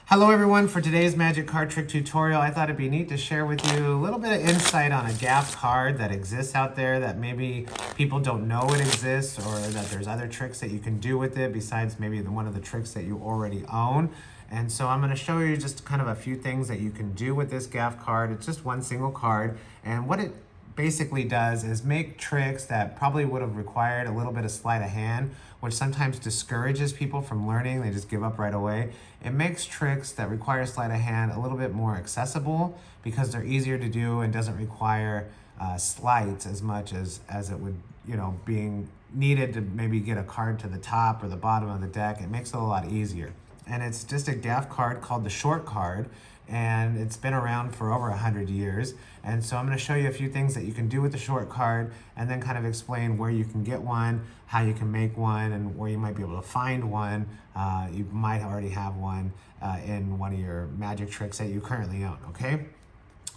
Hello everyone, for today's magic card trick tutorial, I thought it'd be neat to share with you a little bit of insight on a Gaff card that exists out there that maybe people don't know it exists, or that there's other tricks that you can do with it besides maybe one of the tricks that you already own. And so I'm going to show you just kind of a few things that you can do with this Gaff card. It's just one single card, and what it basically does is make tricks that probably would have required a little bit of sleight of hand, which sometimes discourages people from learning. They just give up right away. It makes tricks that require sleight of hand a little bit more accessible because they're easier to do and doesn't require sleights as much as it would, being needed to maybe get a card to the top or the bottom of the deck. It makes it a lot easier. And it's just a Gaff card called the short card, and it's been around for over 100 years. And so I'm going to show you a few things that you can do with the short card, and then kind of explain where you can get one, how you can make one, and where you might be able to find one. You might already have one in one of your magic tricks that you currently own, okay?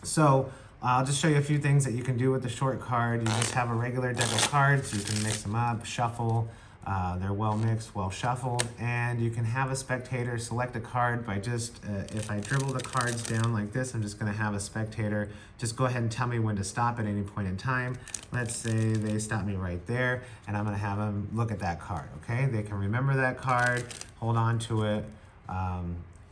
So I'll just show you a few things that you can do with the short card. You just have a regular deck of cards. You can mix them up, shuffle. They're well mixed, well shuffled, and you can have a spectator select a card by just, if I dribble the cards down like this, I'm just going to have a spectator just go ahead and tell me when to stop at any point in time. Let's say they stop me right there, and I'm going to have them look at that card, okay? They can remember that card, hold on to it,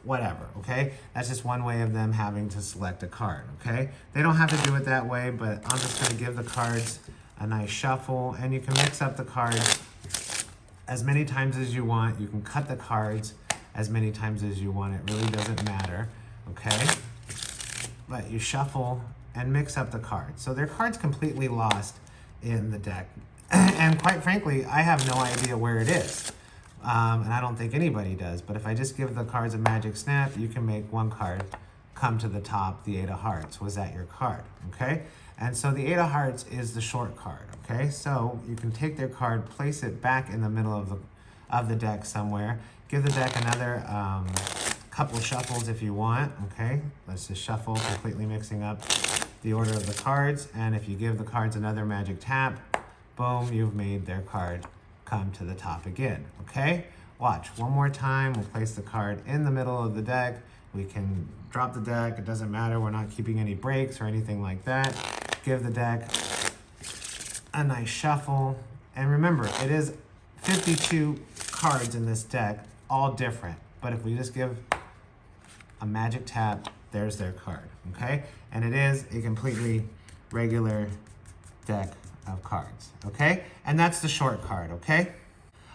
whatever, okay? That's just one way of them having to select a card, okay? They don't have to do it that way, but I'm just going to give the cards a nice shuffle, and you can mix up the cards as many times as you want. You can cut the cards as many times as you want. It really doesn't matter, okay? But you shuffle and mix up the cards. So their cards completely lost in the deck. And quite frankly, I have no idea where it is. And I don't think anybody does. But if I just give the cards a magic snap, you can make one card come to the top, the 8 of hearts. Was that your card, okay? And so the 8 of hearts is the short card, okay? So you can take their card, place it back in the middle of the deck somewhere, give the deck another couple shuffles if you want, okay? Let's just shuffle, completely mixing up the order of the cards, and if you give the cards another magic tap, boom, you've made their card come to the top again, okay? Watch, one more time, we'll place the card in the middle of the deck. We can drop the deck, it doesn't matter, we're not keeping any breaks or anything like that. Give the deck a nice shuffle. And remember, it is 52 cards in this deck, all different. But if we just give a magic tap, there's their card, okay? And it is a completely regular deck of cards, okay? And that's the short card, okay?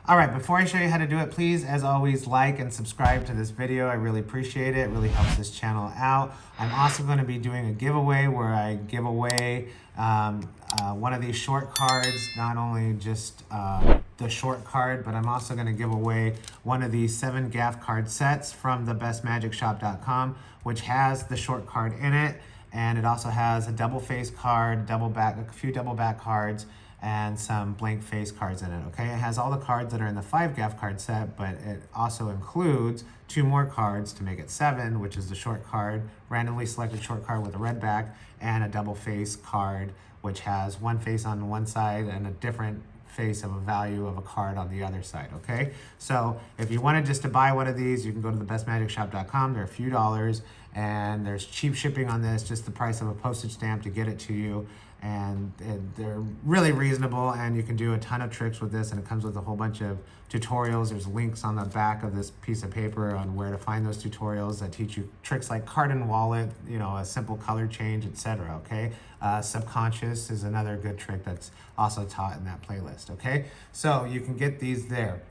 All right, before I show you how to do it, please, as always, like and subscribe to this video. I really appreciate it. It really helps this channel out. I'm also going to be doing a giveaway where I give away one of these short cards, not only just the short card, but I'm also going to give away one of these 7 Gaff card sets from thebestmagicshop.com, which has the short card in it, and it also has a double face card, a few double back cards, and some blank face cards in it, okay? It has all the cards that are in the 5 Gaff card set, but it also includes 2 more cards to make it 7, which is the short card, randomly selected short card with a red back, and a double face card, which has one face on one side and a different face of a value of a card on the other side, okay? So if you wanted just to buy one of these, you can go to thebestmagicshop.com. They're a few dollars, and there's cheap shipping on this, just the price of a postage stamp to get it to you. And they're really reasonable, and you can do a ton of tricks with this, and it comes with a whole bunch of tutorials. There's links on the back of this piece of paper on where to find those tutorials that teach you tricks like card and wallet, a simple color change, etc. Okay, subconscious is another good trick that's also taught in that playlist. Okay, so you can get these there.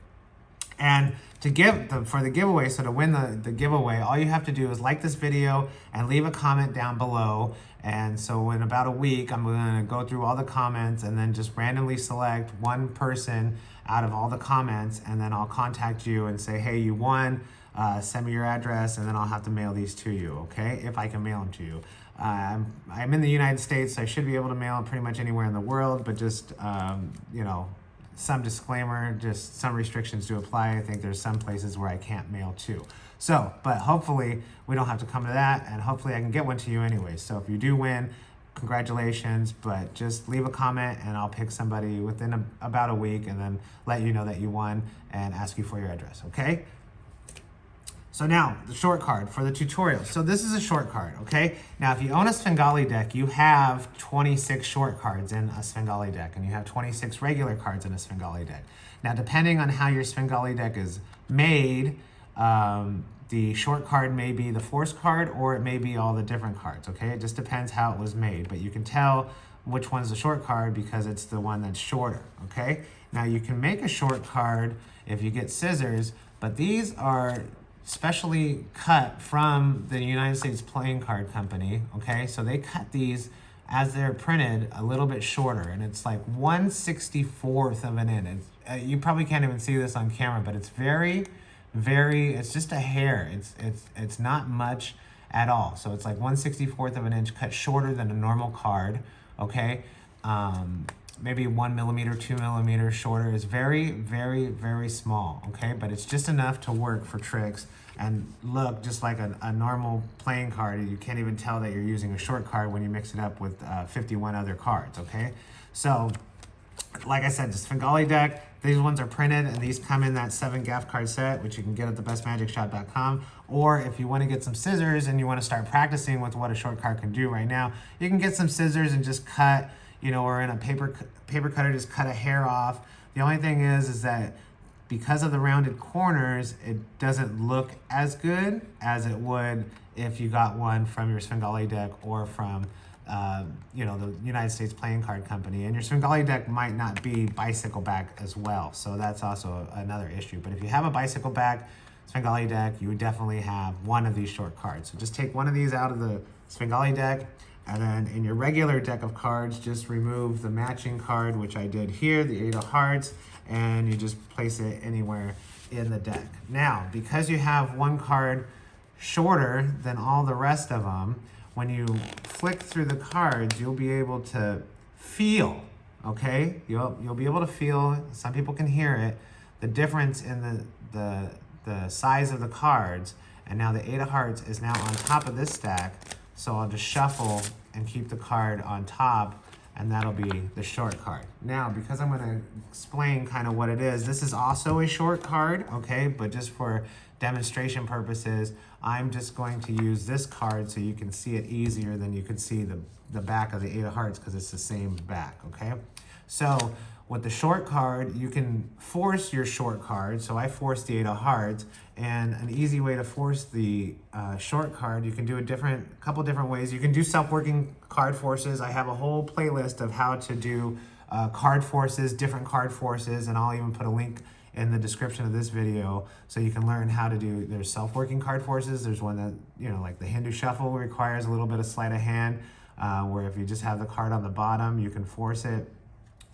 And for the giveaway, so to win the giveaway, all you have to do is like this video and leave a comment down below. And so in about a week, I'm going to go through all the comments and then just randomly select one person out of all the comments, and then I'll contact you and say, hey, you won, send me your address, and then I'll have to mail these to you, okay, if I can mail them to you. I'm in the United States, so I should be able to mail them pretty much anywhere in the world, but just, some disclaimer, just some restrictions do apply. I think there's some places where I can't mail to. So, but hopefully we don't have to come to that, and hopefully I can get one to you anyway. So if you do win, congratulations, but just leave a comment and I'll pick somebody within about a week and then let you know that you won and ask you for your address, okay? So now, the short card for the tutorial. So this is a short card, okay? Now, if you own a Svengali deck, you have 26 short cards in a Svengali deck, and you have 26 regular cards in a Svengali deck. Now, depending on how your Svengali deck is made, the short card may be the force card, or it may be all the different cards, okay? It just depends how it was made, but you can tell which one's the short card because it's the one that's shorter, okay? Now, you can make a short card if you get scissors, but these are specially cut from the United States Playing Card Company, okay? So they cut these as they're printed a little bit shorter, and it's like 1/64 of an inch. You probably can't even see this on camera, but it's very, it's just a hair. It's not much at all. So it's like 1/64 of an inch cut shorter than a normal card, okay? Maybe 1 millimeter, 2 millimeters shorter. Is very small, okay? But it's just enough to work for tricks and look just like a normal playing card. You can't even tell that you're using a short card when you mix it up with 51 other cards, okay? So, like I said, the Svengali deck, these ones are printed, and these come in that 7 Gaff Card set, which you can get at thebestmagicshop.com. Or if you want to get some scissors and you want to start practicing with what a short card can do right now, you can get some scissors and just cut, or in a paper cutter, just cut a hair off. The only thing is that because of the rounded corners, it doesn't look as good as it would if you got one from your Svengali deck or from the United States Playing Card Company. And your Svengali deck might not be bicycle back as well, so that's also another issue. But if you have a bicycle back Svengali deck, you would definitely have one of these short cards. So just take one of these out of the Svengali deck, and then in your regular deck of cards, just remove the matching card, which I did here, the 8 of hearts, and you just place it anywhere in the deck. Now, because you have one card shorter than all the rest of them, when you flick through the cards, you'll be able to feel, okay? You'll be able to feel, some people can hear it, the difference in the size of the cards. And now the 8 of hearts is now on top of this stack, so I'll just shuffle and keep the card on top, and that'll be the short card. Now, because I'm gonna explain kind of what it is, this is also a short card, okay? But just for demonstration purposes, I'm just going to use this card so you can see it easier than you can see the back of the 8 of hearts, because it's the same back, okay? So with the short card, you can force your short card. So I forced the 8 of hearts, and an easy way to force the short card, you can do a couple different ways. You can do self-working card forces. I have a whole playlist of how to do card forces, different card forces, and I'll even put a link in the description of this video so you can learn how to do. There's self-working card forces. There's one that, like the Hindu shuffle requires a little bit of sleight of hand, where if you just have the card on the bottom, you can force it.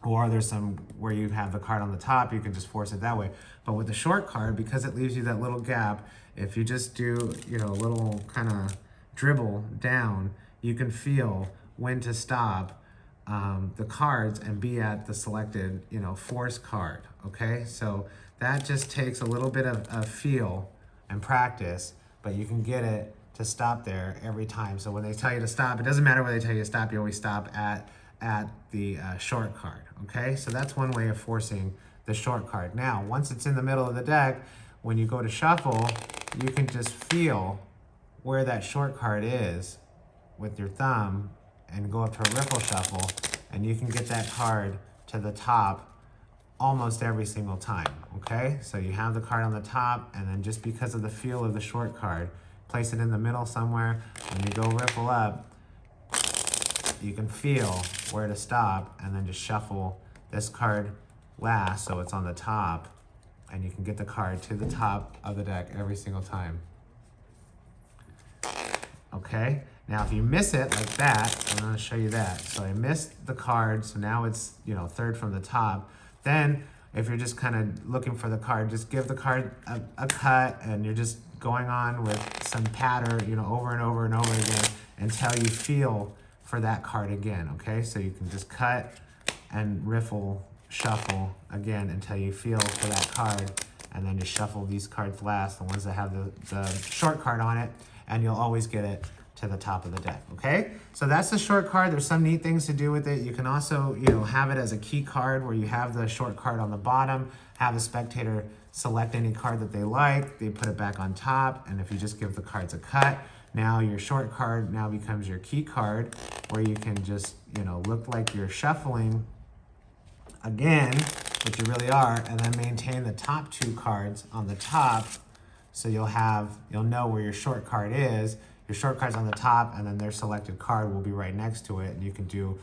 Or there's some where you have the card on the top, you can just force it that way. But with the short card, because it leaves you that little gap, if you just do, a little kind of dribble down, you can feel when to stop the cards and be at the selected, force card, okay? So that just takes a little bit of feel and practice, but you can get it to stop there every time. So when they tell you to stop, it doesn't matter when they tell you to stop, you always stop at the short card, okay? So that's one way of forcing the short card. Now, once it's in the middle of the deck, when you go to shuffle, you can just feel where that short card is with your thumb and go up to a riffle shuffle, and you can get that card to the top almost every single time, okay? So you have the card on the top, and then just because of the feel of the short card, place it in the middle somewhere. When you go riffle up, you can feel where to stop, and then just shuffle this card last so it's on the top, and you can get the card to the top of the deck every single time. Okay, now if you miss it like that, I'm gonna show you that. So I missed the card, so now it's, third from the top. Then if you're just kind of looking for the card, just give the card a cut, and you're just going on with some patter, over and over and over again until you feel for that card again, okay? So you can just cut and riffle, shuffle again until you feel for that card, and then just shuffle these cards last, the ones that have the short card on it, and you'll always get it to the top of the deck, okay? So that's the short card. There's some neat things to do with it. You can also, have it as a key card where you have the short card on the bottom, have the spectator select any card that they like, they put it back on top, and if you just give the cards a cut, now your short card now becomes your key card, where you can just, you know, look like you're shuffling again, which you really are, and then maintain the top 2 cards on the top, so you'll know where your short card is. Your short card's on the top, and then their selected card will be right next to it, and you can do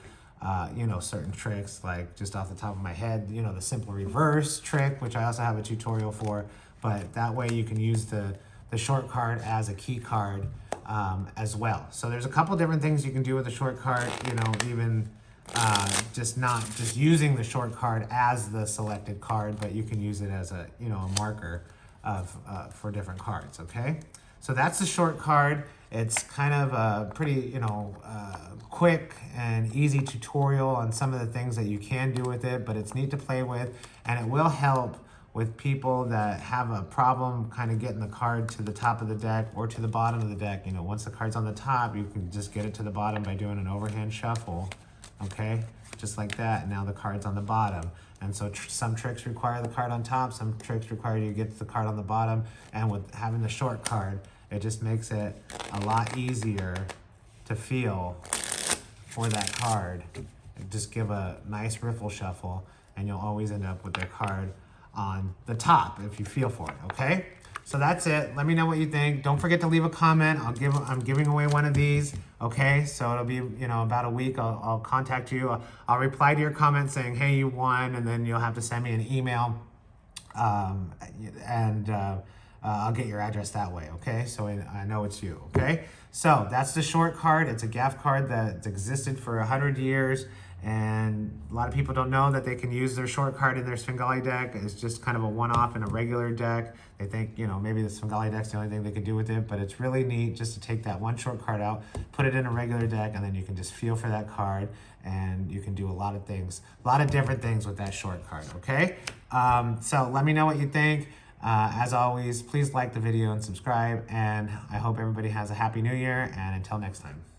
you know, certain tricks, like just off the top of my head, you know, the simple reverse trick, which I also have a tutorial for, but that way you can use the short card as a key card as well. So there's a couple different things you can do with the short card, you know, even just not just using the short card as the selected card, but you can use it as a, you know, a marker of for different cards. Okay, so that's the short card. It's kind of a pretty, you know, quick and easy tutorial on some of the things that you can do with it, but it's neat to play with, and it will help with people that have a problem kind of getting the card to the top of the deck or to the bottom of the deck. You know, once the card's on the top, you can just get it to the bottom by doing an overhand shuffle, okay? Just like that, and now the card's on the bottom. And so some tricks require the card on top, some tricks require you to get the card on the bottom, and with having the short card, it just makes it a lot easier to feel for that card. Just give a nice riffle shuffle, and you'll always end up with their card on the top if you feel for it, okay? So that's it. Let me know what you think. Don't forget to leave a comment. I'm giving away one of these, okay? So it'll be, you know, about a week. I'll contact you. I'll reply to your comment saying, hey, you won, and then you'll have to send me an email, I'll get your address that way, okay? So I know it's you, okay? So that's the short card. It's a Gaff card that's existed for 100 years, and a lot of people don't know that they can use their short card in their Svengali deck. It's just kind of a one-off in a regular deck. They think, you know, maybe the Svengali deck's the only thing they could do with it, but it's really neat just to take that one short card out, put it in a regular deck, and then you can just feel for that card, and you can do a lot of things, a lot of different things with that short card, okay? So let me know what you think. As always, please like the video and subscribe, and I hope everybody has a happy new year, and until next time.